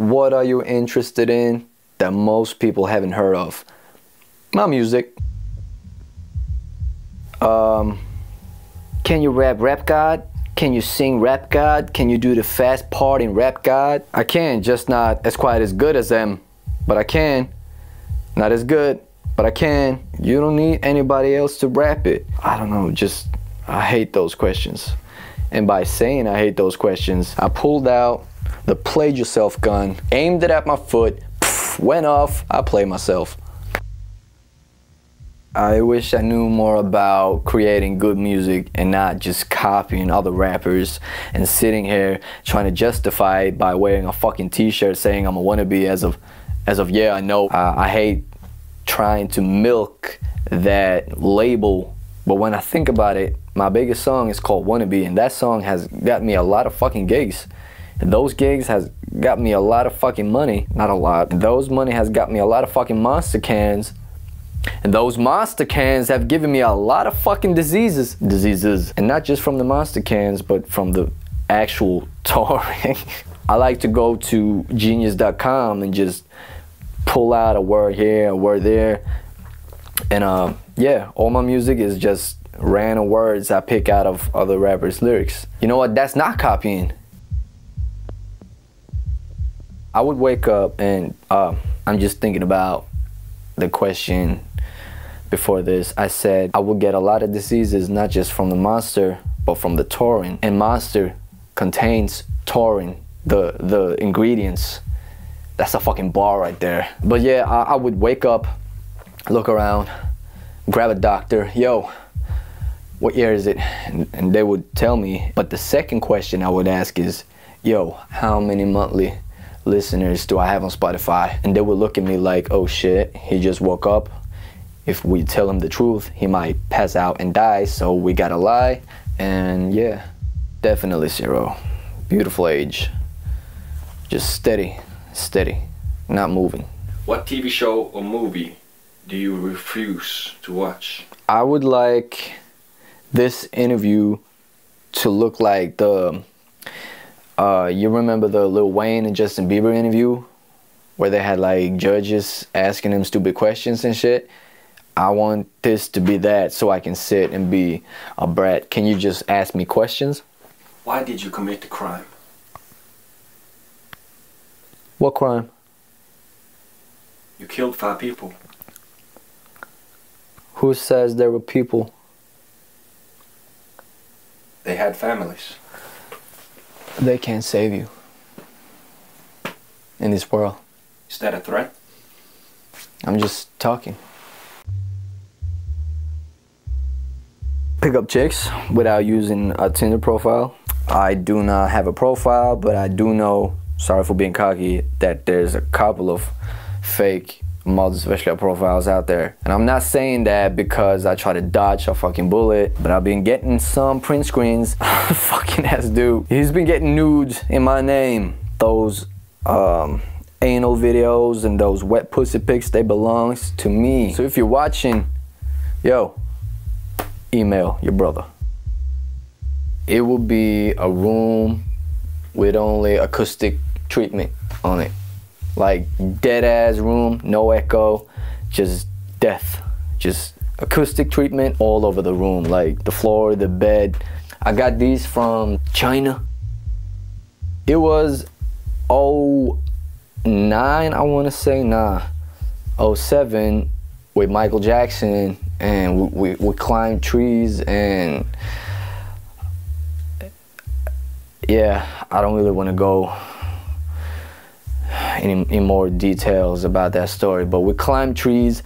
what are you interested in that most people haven't heard of? My music. Can you rap God? Can you sing rap God? Can you do the fast part in rap God? I can, just not as quite as good as them, but I can. Not as good, but I can. You don't need anybody else to rap it. I don't know, just, I hate those questions. And by saying I hate those questions, I pulled out the played yourself gun, aimed it at my foot, went off, I played myself. I wish I knew more about creating good music and not just copying other rappers and sitting here trying to justify it by wearing a fucking t-shirt saying I'm a wannabe as of yeah, I know. I hate trying to milk that label, but when I think about it, my biggest song is called Wannabe, and that song has got me a lot of fucking gigs. And those gigs has got me a lot of fucking money. Not a lot. And those money has got me a lot of fucking monster cans. And those monster cans have given me a lot of fucking diseases. And not just from the monster cans, but from the actual touring. I like to go to genius.com and just pull out a word here, a word there. And yeah, all my music is just random words I pick out of other rappers' lyrics. You know what? That's not copying. I would wake up and I'm just thinking about the question before this. I said I would get a lot of diseases, not just from the monster, but from the taurine. And monster contains taurine, the ingredients. That's a fucking bar right there. But yeah, I would wake up, look around, grab a doctor. Yo, what year is it? And they would tell me. But the second question I would ask is, yo, how many monthly listeners do I have on Spotify? And they would look at me like, oh shit, he just woke up. If we tell him the truth, he might pass out and die, so we gotta lie. And yeah, definitely 0. Beautiful age. Just steady, not moving. What TV show or movie do you refuse to watch? I would like this interview to look like the you remember the Lil Wayne and Justin Bieber interview where they had like judges asking them stupid questions and shit? I want this to be that, so I can sit and be a brat. Can you just ask me questions? Why did you commit the crime? What crime? You killed 5 people. Who says there were people? They had families. They can't save you in this world. Is that a threat? I'm just talking. Pick up chicks without using a Tinder profile. I do not have a profile, but I do know, sorry for being cocky, that there's a couple of fake models Veslelia profiles out there. And I'm not saying that because I try to dodge a fucking bullet, but I've been getting some print screens. Fucking ass dude. He's been getting nudes in my name. Those anal videos and those wet pussy pics, they belongs to me. So if you're watching, yo, email your brother. It will be a room with only acoustic treatment on it. Like dead ass room, no echo, just death. Just acoustic treatment all over the room, like the floor, the bed. I got these from China. It was 09, I wanna say, 07 with Michael Jackson, and we climbed trees, and yeah, I don't really want to go in more details about that story, but we climbed trees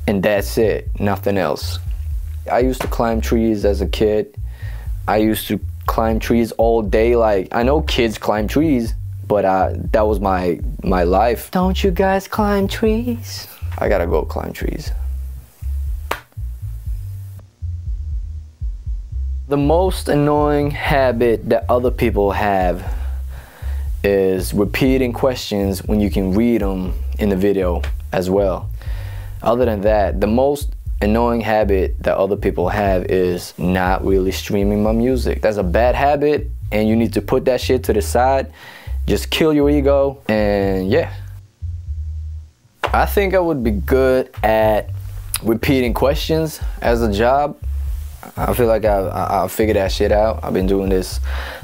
and that's it, nothing else. I used to climb trees as a kid. I used to climb trees all day. Like, I know kids climb trees, but that was my life. Don't you guys climb trees? I gotta go climb trees. The most annoying habit that other people have is repeating questions when you can read them in the video as well. Other than that, the most annoying habit that other people have is not really streaming my music. That's a bad habit, and you need to put that shit to the side just kill your ego, and yeah. I think I would be good at repeating questions as a job. I feel like I figured that shit out. I've been doing this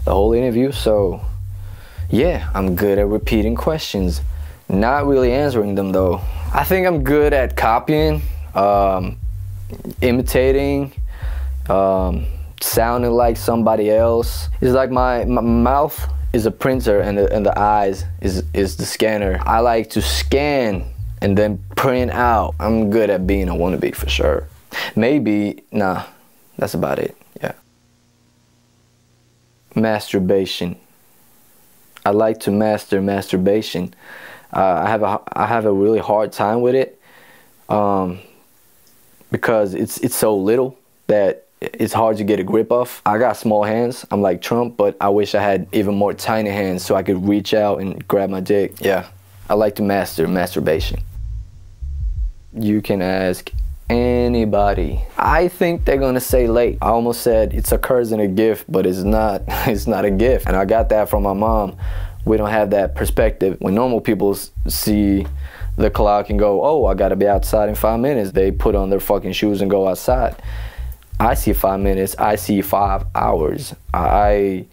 the whole interview, so yeah, I'm good at repeating questions. Not really answering them though. I think I'm good at copying, imitating, sounding like somebody else. It's like my mouth is a printer and the eyes is the scanner. I like to scan and then print out. I'm good at being a wannabe for sure. Maybe, nah, that's about it, yeah. Masturbation. I like to master masturbation. I have a really hard time with it because it's so little that it's hard to get a grip of. I got small hands, I'm like Trump, but I wish I had even more tiny hands so I could reach out and grab my dick. Yeah, I like to master masturbation. You can ask anybody. I think they're gonna say late. I almost said it's a curse and a gift, but it's not. It's not a gift. And I got that from my mom. We don't have that perspective. When normal people see the clock and go, oh, I gotta be outside in 5 minutes, they put on their fucking shoes and go outside. I see 5 minutes, I see 5 hours. I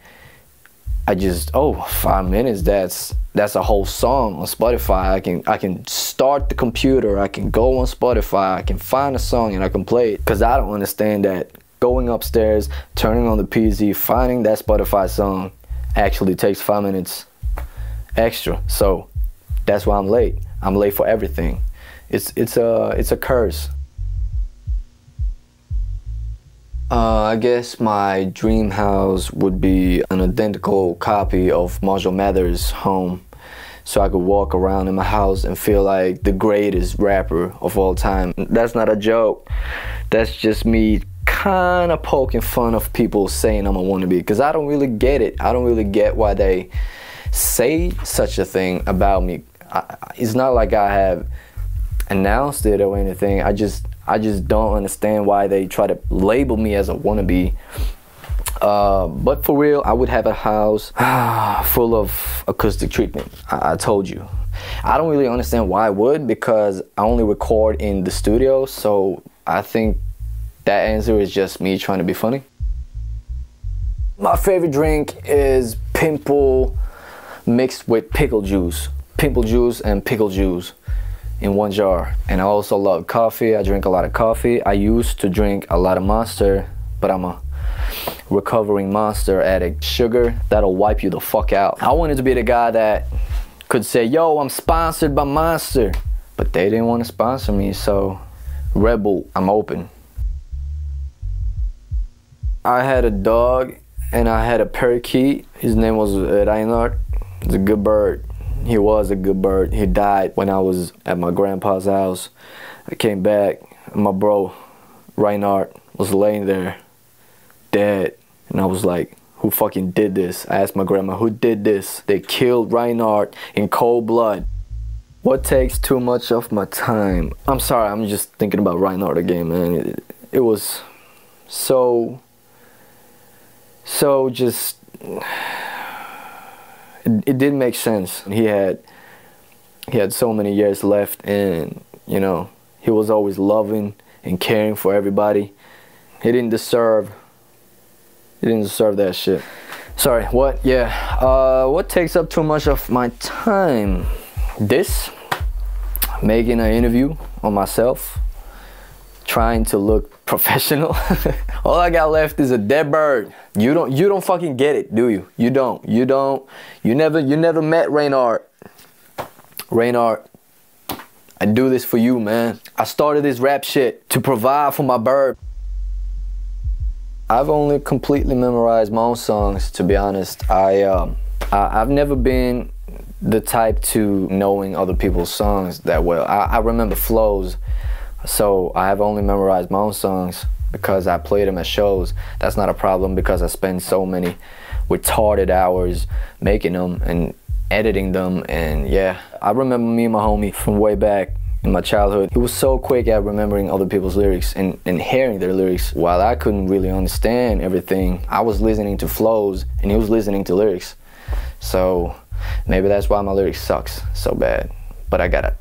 just, oh, 5 minutes, that's a whole song on Spotify. I can start the computer, I can go on Spotify, I can find a song and I can play it. Cause I don't understand that going upstairs, turning on the PC, finding that Spotify song actually takes 5 minutes extra. So that's why I'm late. I'm late for everything. It's a curse. I guess my dream house would be an identical copy of Marshall Mathers' home, so I could walk around in my house and feel like the greatest rapper of all time. That's not a joke. That's just me kind of poking fun of people saying I'm a wannabe, because I don't really get it. I don't really get why they say such a thing about me. It's not like I have announced it or anything. I just don't understand why they try to label me as a wannabe. But for real, I would have a house full of acoustic treatment. I told you. I don't really understand why I would, because I only record in the studio, so I think that answer is just me trying to be funny. My favorite drink is pimple mixed with pickle juice. Pimple juice and pickle juice in one jar. And I also love coffee. I drink a lot of coffee. I used to drink a lot of Monster, but I'm a recovering Monster addict. Sugar, that'll wipe you the fuck out. I wanted to be the guy that could say, yo, I'm sponsored by Monster, but they didn't want to sponsor me, so Red Bull, I'm open. I had a dog and I had a parakeet. His name was Reinhardt. It's a good bird. He was a good bird. He died when I was at my grandpa's house. I came back and my bro Reinhardt was laying there dead, and I was like, who fucking did this? I asked my grandma, who did this? They killed Reinhardt in cold blood. What takes too much of my time? I'm sorry, I'm just thinking about Reinhardt again, man. It was so just, it didn't make sense. He had so many years left, and you know, he was always loving and caring for everybody. He didn't deserve that shit. Sorry, what? Yeah, what takes up too much of my time? This, making an interview on myself, trying to look professional. All I got left is a dead bird. You don't fucking get it, do you? You never met Reinhardt. Reinhardt, I do this for you, man. I started this rap shit to provide for my bird. I've only completely memorized my own songs, to be honest. I've never been the type to knowing other people's songs that well. I remember flows, so I have only memorized my own songs because I played them at shows. That's not a problem because I spend so many retarded hours making them and editing them, and yeah. I remember me and my homie from way back in my childhood. He was so quick at remembering other people's lyrics and hearing their lyrics. While I couldn't really understand everything, I was listening to flows and he was listening to lyrics. So Maybe that's why my lyrics sucks so bad. But I got a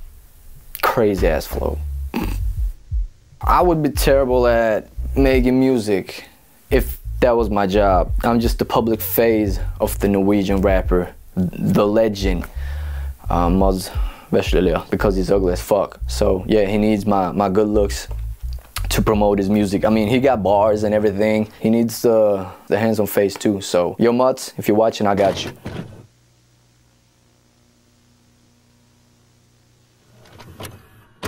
crazy ass flow. I would be terrible at making music if that was my job. I'm just the public face of the Norwegian rapper, the legend, Veslelia, because he's ugly as fuck. So yeah, he needs my good looks to promote his music. I mean, he got bars and everything. He needs the handsome face too. So yo, Mutz, if you're watching, I got you.